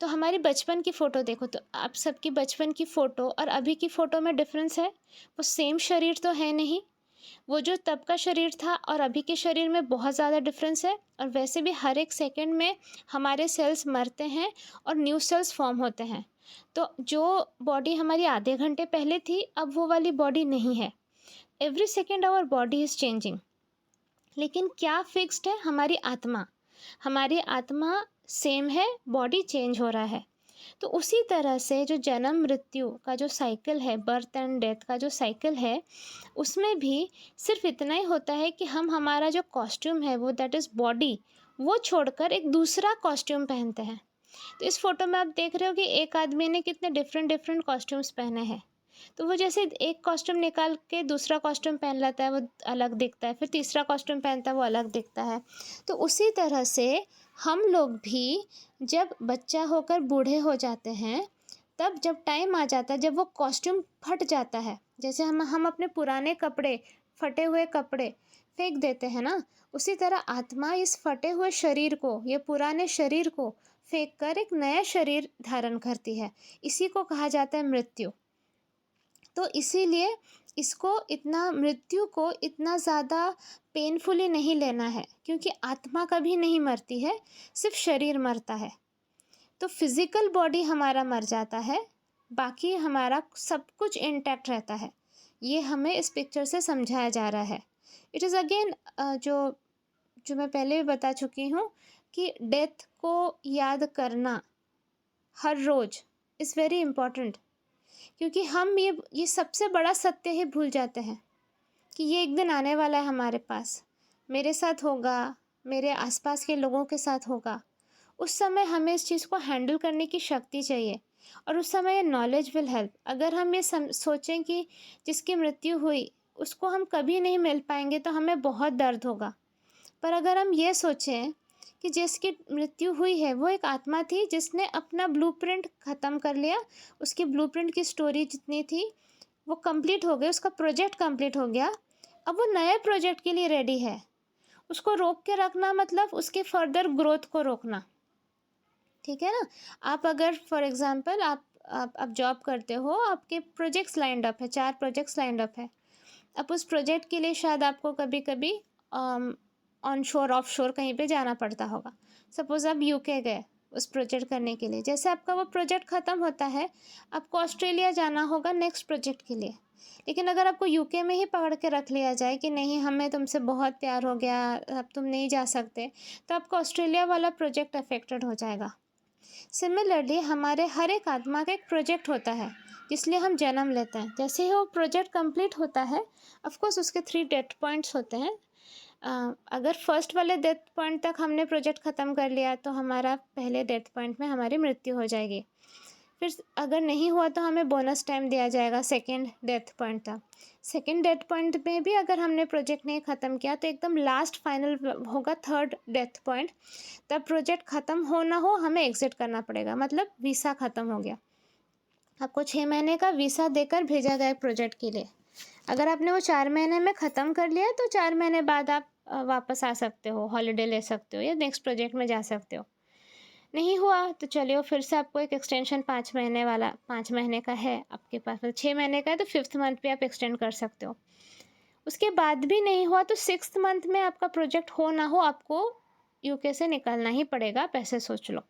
Speaker 2: तो हमारी बचपन की फ़ोटो देखो, तो आप सबकी बचपन की फ़ोटो और अभी की फ़ोटो में डिफरेंस है। वो सेम शरीर तो है नहीं, वो जो तब का शरीर था और अभी के शरीर में बहुत ज़्यादा डिफरेंस है। और वैसे भी हर एक सेकंड में हमारे सेल्स मरते हैं और न्यू सेल्स फॉर्म होते हैं। तो जो बॉडी हमारी आधे घंटे पहले थी, अब वो वाली बॉडी नहीं है। Every second hour body is changing. लेकिन क्या फिक्स्ड है? हमारी आत्मा। हमारी आत्मा सेम है, बॉडी चेंज हो रहा है। तो उसी तरह से जो जन्म मृत्यु का जो साइकिल है, बर्थ एंड डेथ का जो साइकिल है, उसमें भी सिर्फ इतना ही होता है कि हम हमारा जो कॉस्ट्यूम है वो दैट इज़ बॉडी, वो छोड़कर एक दूसरा कॉस्ट्यूम पहनते हैं। तो इस फोटो में आप देख रहे हो कि एक आदमी ने कितने डिफरेंट डिफरेंट कॉस्ट्यूम्स पहने हैं। तो वो जैसे एक कॉस्ट्यूम निकाल के दूसरा कॉस्ट्यूम पहन लेता है, वो अलग दिखता है, फिर तीसरा कॉस्ट्यूम पहनता है, वो अलग दिखता है। तो उसी तरह से हम लोग भी जब बच्चा होकर बूढ़े हो जाते हैं, तब जब टाइम आ जाता है, जब वो कॉस्ट्यूम फट जाता है, जैसे हम अपने पुराने कपड़े, फटे हुए कपड़े फेंक देते हैं ना, उसी तरह आत्मा इस फटे हुए शरीर को, ये पुराने शरीर को फेंक कर एक नया शरीर धारण करती है। इसी को कहा जाता है मृत्यु। तो इसीलिए इसको इतना, मृत्यु को इतना ज़्यादा पेनफुली नहीं लेना है, क्योंकि आत्मा कभी नहीं मरती है, सिर्फ शरीर मरता है। तो फिज़िकल बॉडी हमारा मर जाता है, बाकी हमारा सब कुछ इंटैक्ट रहता है। ये हमें इस पिक्चर से समझाया जा रहा है। इट इज़ अगेन जो मैं पहले भी बता चुकी हूँ कि डेथ को याद करना हर रोज़ इज़ वेरी इम्पॉर्टेंट, क्योंकि हम ये सबसे बड़ा सत्य ही भूल जाते हैं कि ये एक दिन आने वाला है हमारे पास, मेरे साथ होगा, मेरे आसपास के लोगों के साथ होगा। उस समय हमें इस चीज़ को हैंडल करने की शक्ति चाहिए, और उस समय ये नॉलेज विल हेल्प। अगर हम ये सोचें कि जिसकी मृत्यु हुई उसको हम कभी नहीं मिल पाएंगे, तो हमें बहुत दर्द होगा। पर अगर हम ये सोचें कि जिसकी मृत्यु हुई है वो एक आत्मा थी जिसने अपना ब्लूप्रिंट ख़त्म कर लिया, उसकी ब्लूप्रिंट की स्टोरी जितनी थी वो कंप्लीट हो गई, उसका प्रोजेक्ट कंप्लीट हो गया, अब वो नए प्रोजेक्ट के लिए रेडी है। उसको रोक के रखना मतलब उसके फर्दर ग्रोथ को रोकना, ठीक है ना। आप अगर फॉर एग्ज़ाम्पल आप जॉब करते हो, आपके प्रोजेक्ट्स लाइंड अप है, 4 प्रोजेक्ट्स लाइंड अप है। अब उस प्रोजेक्ट के लिए शायद आपको कभी कभी ऑन शोर ऑफ शोर कहीं पे जाना पड़ता होगा। सपोज़ आप यूके गए उस प्रोजेक्ट करने के लिए, जैसे आपका वो प्रोजेक्ट ख़त्म होता है, आपको ऑस्ट्रेलिया जाना होगा नेक्स्ट प्रोजेक्ट के लिए। लेकिन अगर आपको यूके में ही पकड़ के रख लिया जाए कि नहीं, हमें तुमसे बहुत प्यार हो गया, अब तुम नहीं जा सकते, तो आपका ऑस्ट्रेलिया वाला प्रोजेक्ट अफेक्टेड हो जाएगा। सिमिलरली हमारे हर एक आत्मा का एक प्रोजेक्ट होता है जिसलिए हम जन्म लेते हैं। जैसे ही वो प्रोजेक्ट कंप्लीट होता है, ऑफ कोर्स उसके 3 डेथ पॉइंट्स होते हैं। अगर फर्स्ट वाले डेथ पॉइंट तक हमने प्रोजेक्ट ख़त्म कर लिया तो हमारा पहले डेथ पॉइंट में हमारी मृत्यु हो जाएगी। फिर अगर नहीं हुआ तो हमें बोनस टाइम दिया जाएगा सेकेंड डेथ पॉइंट तक। सेकेंड डेथ पॉइंट में भी अगर हमने प्रोजेक्ट नहीं ख़त्म किया तो एकदम लास्ट फाइनल होगा थर्ड डेथ पॉइंट। तब प्रोजेक्ट ख़त्म हो ना हो हमें एग्ज़िट करना पड़ेगा, मतलब वीसा ख़त्म हो गया, आपको 6 महीने का वीसा देकर भेजा गया प्रोजेक्ट के लिए। अगर आपने वो 4 महीने में ख़त्म कर लिया तो 4 महीने बाद आप वापस आ सकते हो, हॉलीडे ले सकते हो या नेक्स्ट प्रोजेक्ट में जा सकते हो। नहीं हुआ तो चलिए फिर से आपको एक एक्सटेंशन 5 महीने वाला, 5 महीने का है आपके पास, 6 महीने का है तो 5th मंथ पे आप एक्सटेंड कर सकते हो। उसके बाद भी नहीं हुआ तो 6th मंथ में आपका प्रोजेक्ट हो ना हो आपको यूके से निकलना ही पड़ेगा, पैसे सोच लो।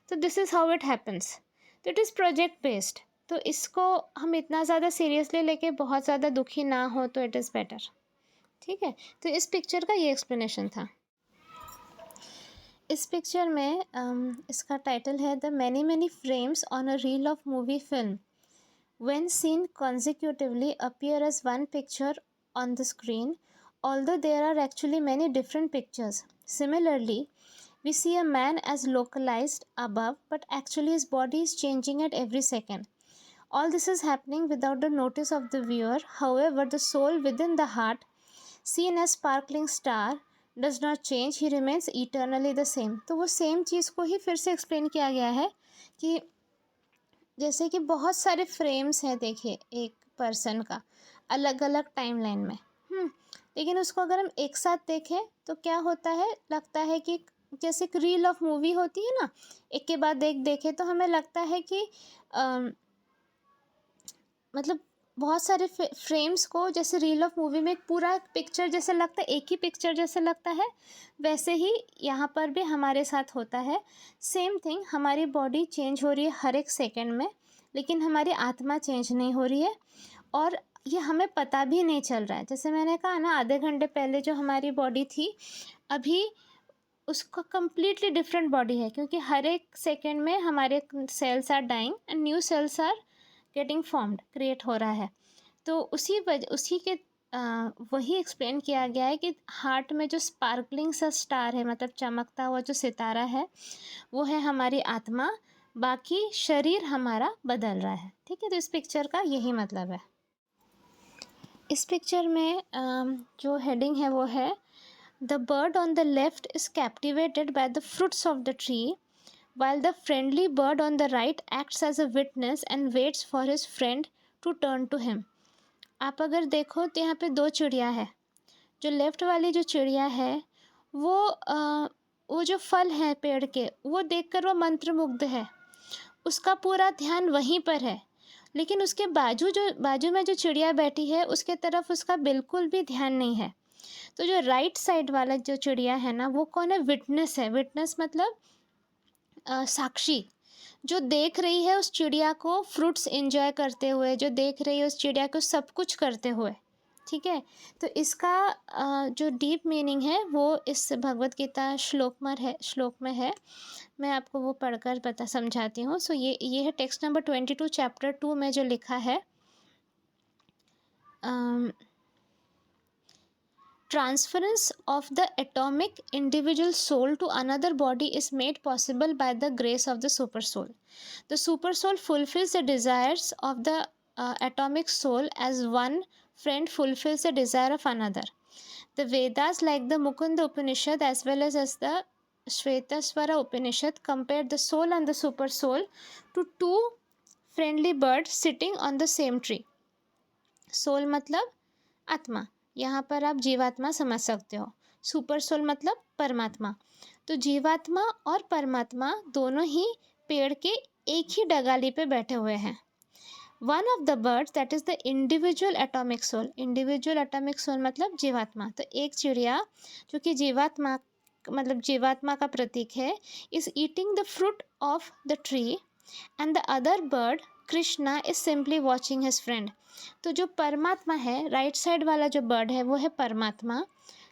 Speaker 2: तो this is how it happens. तो इट इज़ प्रोजेक्ट बेस्ड। तो इसको हम इतना ज़्यादा सीरियसली लेके बहुत ज़्यादा दुखी ना हो तो इट इज़ बेटर, ठीक है। तो इस पिक्चर का ये एक्सप्लेनेशन था। इस पिक्चर में इसका टाइटल है the many many frames on a reel of movie film when seen consecutively appear as one picture on the screen, although there are actually many different pictures. Similarly, we see a man as localized above, but actually his body is changing at every second. All this is happening without the notice of the viewer. However, the soul within the heart, seen as sparkling star, does not change. He remains eternally the same. तो वो same चीज़ को ही फिर से explain किया गया है कि जैसे कि बहुत सारे फ्रेम्स हैं, देखिए एक पर्सन का अलग अलग टाइमलाइन में, लेकिन उसको अगर हम एक साथ देखें तो क्या होता है, लगता है कि जैसे एक रील ऑफ मूवी होती है ना, एक के बाद एक देखे तो हमें लगता है कि मतलब बहुत सारे फ्रेम्स को जैसे रील ऑफ मूवी में एक पूरा पिक्चर जैसे लगता है, एक ही पिक्चर जैसे लगता है, वैसे ही यहाँ पर भी हमारे साथ होता है। सेम थिंग, हमारी बॉडी चेंज हो रही है हर एक सेकंड में, लेकिन हमारी आत्मा चेंज नहीं हो रही है, और ये हमें पता भी नहीं चल रहा है। जैसे मैंने कहा ना, आधे घंटे पहले जो हमारी बॉडी थी, अभी उसका कम्प्लीटली डिफरेंट बॉडी है, क्योंकि हर एक सेकेंड में हमारे cells are dying and new cells are getting formed, create हो रहा है। तो उसी के वही एक्सप्लेन किया गया है कि हार्ट में जो स्पार्कलिंग सा स्टार है, मतलब चमकता हुआ जो सितारा है, वो है हमारी आत्मा, बाकी शरीर हमारा बदल रहा है। ठीक है, तो इस पिक्चर का यही मतलब है। इस पिक्चर में जो हेडिंग है वो है the bird on the left is captivated by the fruits of the tree while the friendly bird on the right acts as a witness and waits for his friend to turn to him। आप अगर देखो तो यहाँ पे दो चिड़िया है। जो लेफ्ट वाली जो चिड़िया है वो जो फल है पेड़ के, वो देखकर वो मंत्रमुग्ध है, उसका पूरा ध्यान वहीं पर है। लेकिन उसके बाजू में जो चिड़िया बैठी है उसके तरफ उसका बिल्कुल भी ध्यान नहीं है। तो जो राइट साइड वाला जो चिड़िया है ना, वो कौन है? विटनेस है। विटनेस मतलब साक्षी, जो देख रही है उस चिड़िया को फ्रूट्स एंजॉय करते हुए, जो देख रही है उस चिड़िया को सब कुछ करते हुए। ठीक है, तो इसका जो डीप मीनिंग है वो इस भगवत गीता श्लोक में है। मैं आपको वो पढ़कर समझाती हूँ। सो ये है टेक्स्ट नंबर 22 चैप्टर 2 में जो लिखा है। Transference of the atomic individual soul to another body is made possible by the grace of the super soul. The super soul fulfills the desires of the atomic soul as one friend fulfills the desire of another. The Vedas, like the Mukunda Upanishad as well as the Shvetaswara Upanishad, compare the soul and the super soul to two friendly birds sitting on the same tree. Soul मतलब आत्मा, यहाँ पर आप जीवात्मा समझ सकते हो। Super soul मतलब परमात्मा। तो जीवात्मा और परमात्मा दोनों ही पेड़ के एक ही डगाली पे बैठे हुए हैं। One of the birds that is the individual atomic soul. Individual atomic soul मतलब जीवात्मा। तो एक चिड़िया जो कि जीवात्मा मतलब जीवात्मा का प्रतीक है, is eating the fruit of the tree and the other bird Krishna is simply watching his friend. तो जो परमात्मा है, राइट साइड वाला जो बर्ड है वो है परमात्मा,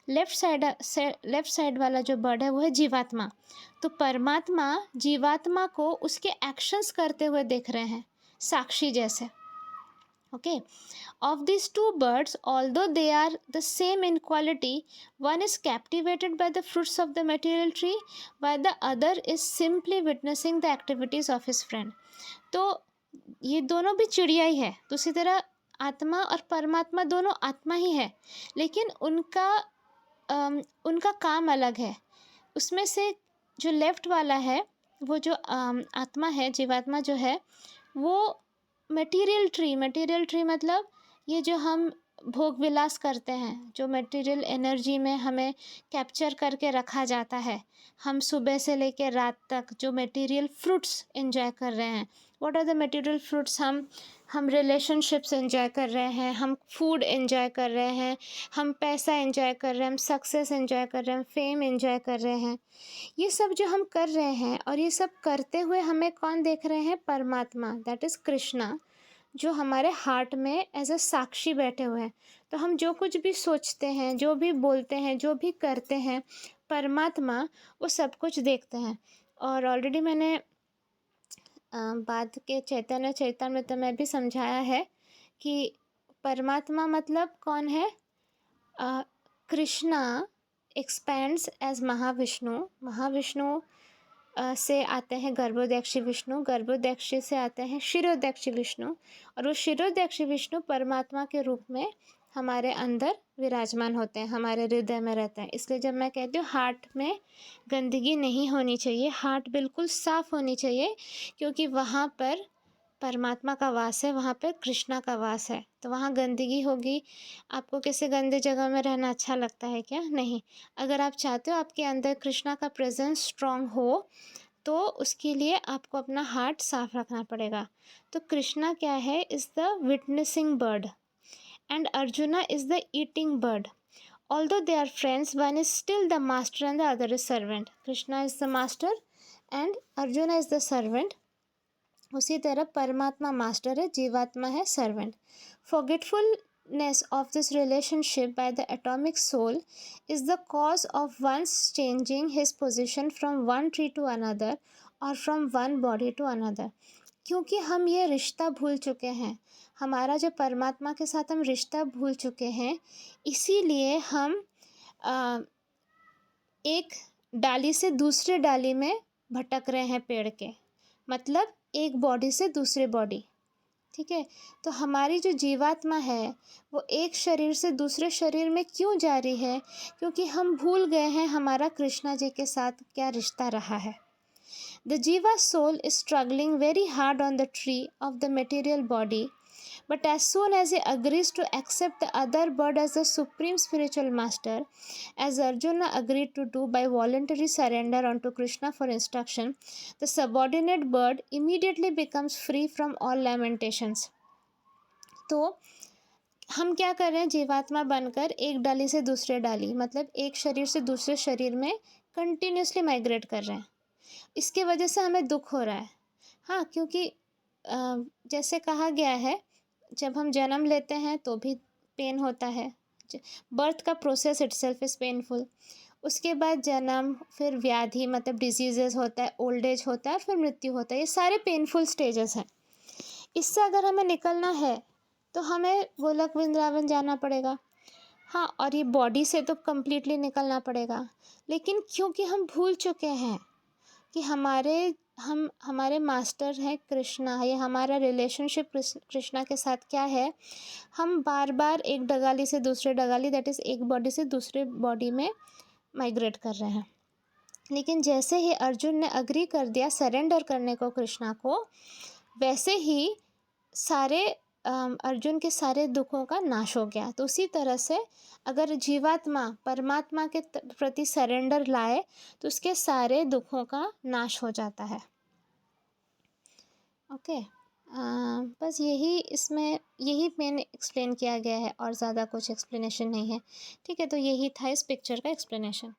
Speaker 2: लेफ्ट साइड वाला जो बर्ड है वो है जीवात्मा। तो परमात्मा जीवात्मा को उसके एक्शंस करते हुए देख रहे हैं, साक्षी जैसे। Okay, of these two birds, although they are the same in quality, one is captivated by the fruits of the material tree, while the other is simply witnessing the activities of his friend. तो ये दोनों भी चिड़िया ही है। दूसरी तरह आत्मा और परमात्मा दोनों आत्मा ही है, लेकिन उनका काम अलग है। उसमें से जो लेफ्ट वाला है, वो जो आत्मा है, जीवात्मा जो है, वो मटेरियल ट्री मतलब ये जो हम भोग विलास करते हैं, जो मटेरियल एनर्जी में हमें कैप्चर करके रखा जाता है, हम सुबह से लेकर रात तक जो मटेरियल फ्रूट्स एंजॉय कर रहे हैं। What are the material fruits? हम रिलेशनशिप्स एंजॉय कर रहे हैं, हम फूड एंजॉय कर रहे हैं, हम पैसा एंजॉय कर रहे हैं, हम सक्सेस एंजॉय कर रहे हैं, हम फेम एंजॉय कर रहे हैं। ये सब जो हम कर रहे हैं, और ये सब करते हुए हमें कौन देख रहे हैं? परमात्मा, दैट इज़ कृष्णा, जो हमारे हार्ट में एज अ साक्षी बैठे हुए हैं। तो हम जो कुछ भी सोचते हैं, जो भी बोलते हैं, जो भी करते हैं, परमात्मा वो सब कुछ देखते हैं। और ऑलरेडी मैंने बाद के चैतन्य चैतन्य में भी समझाया है कि परमात्मा मतलब कौन है? कृष्णा एक्सपेंड्स एज महाविष्णु से आते हैं गर्भोदक्षी विष्णु, गर्भोदक्षी से आते हैं शिरोदक्षी विष्णु, और वो शिरोदक्षी विष्णु परमात्मा के रूप में हमारे अंदर विराजमान होते हैं, हमारे हृदय में रहते हैं। इसलिए जब मैं कहती हूँ हार्ट में गंदगी नहीं होनी चाहिए, हार्ट बिल्कुल साफ़ होनी चाहिए, क्योंकि वहाँ पर परमात्मा का वास है, वहाँ पर कृष्णा का वास है। तो वहाँ गंदगी होगी। आपको किसी गंदे जगह में रहना अच्छा लगता है क्या? नहीं। अगर आप चाहते हो आपके अंदर कृष्णा का प्रेजेंस स्ट्रॉन्ग हो, तो उसके लिए आपको अपना हार्ट साफ रखना पड़ेगा। तो कृष्णा क्या है? Is the witnessing bird and arjuna is the eating bird. Although they are friends, one is still the master and the other is servant. Krishna is the master and Arjuna is the servant. उसी तरह परमात्मा master है, जीवात्मा है servant. Forgetful ness of this relationship by the atomic soul is the cause of one's changing his position from one tree to another or from one body to another. क्योंकि हम ये रिश्ता भूल चुके हैं, हमारा जो परमात्मा के साथ हम रिश्ता भूल चुके हैं, इसीलिए हम एक डाली से दूसरे डाली में भटक रहे हैं पेड़ के, मतलब एक बॉडी से दूसरे बॉडी. ठीक है, तो हमारी जो जीवात्मा है वो एक शरीर से दूसरे शरीर में क्यों जा रही है? क्योंकि हम भूल गए हैं हमारा कृष्णा जी के साथ क्या रिश्ता रहा है. The jiva soul is struggling very hard on the tree of the material body, but as soon as he agrees to accept the other bird as the supreme spiritual master, as Arjuna agreed to do by voluntary surrender unto Krishna for instruction, the subordinate bird immediately becomes free from all lamentations. तो हम क्या कर रहे हैं? जीवात्मा बनकर एक डाली से दूसरे डाली, मतलब एक शरीर से दूसरे शरीर में कंटिन्यूसली माइग्रेट कर रहे हैं. इसके वजह से हमें दुख हो रहा है. हाँ, क्योंकि जैसे कहा गया है, जब हम जन्म लेते हैं तो भी पेन होता है. बर्थ का प्रोसेस इटसेल्फ इज़ पेनफुल. उसके बाद जन्म, फिर व्याधि मतलब डिजीजेस होता है, ओल्ड एज होता है, फिर मृत्यु होता है. ये सारे पेनफुल स्टेजेस हैं. इससे अगर हमें निकलना है तो हमें गोलोक वृंदावन जाना पड़ेगा. हाँ, और ये बॉडी से तो कम्प्लीटली निकलना पड़ेगा. लेकिन क्योंकि हम भूल चुके हैं कि हमारे मास्टर हैं कृष्णा, ये हमारा रिलेशनशिप कृष्णा के साथ क्या है, हम बार बार एक डगाली से दूसरे डगाली, दैट इज़ एक बॉडी से दूसरे बॉडी में माइग्रेट कर रहे हैं. लेकिन जैसे ही अर्जुन ने अग्री कर दिया सरेंडर करने को कृष्णा को, वैसे ही सारे अर्जुन के सारे दुखों का नाश हो गया. तो उसी तरह से अगर जीवात्मा परमात्मा के प्रति सरेंडर लाए तो उसके सारे दुखों का नाश हो जाता है. ओके, बस यही मेन एक्सप्लेन किया गया है और ज़्यादा कुछ एक्सप्लेनेशन नहीं है. ठीक है, तो यही था इस पिक्चर का एक्सप्लेनेशन.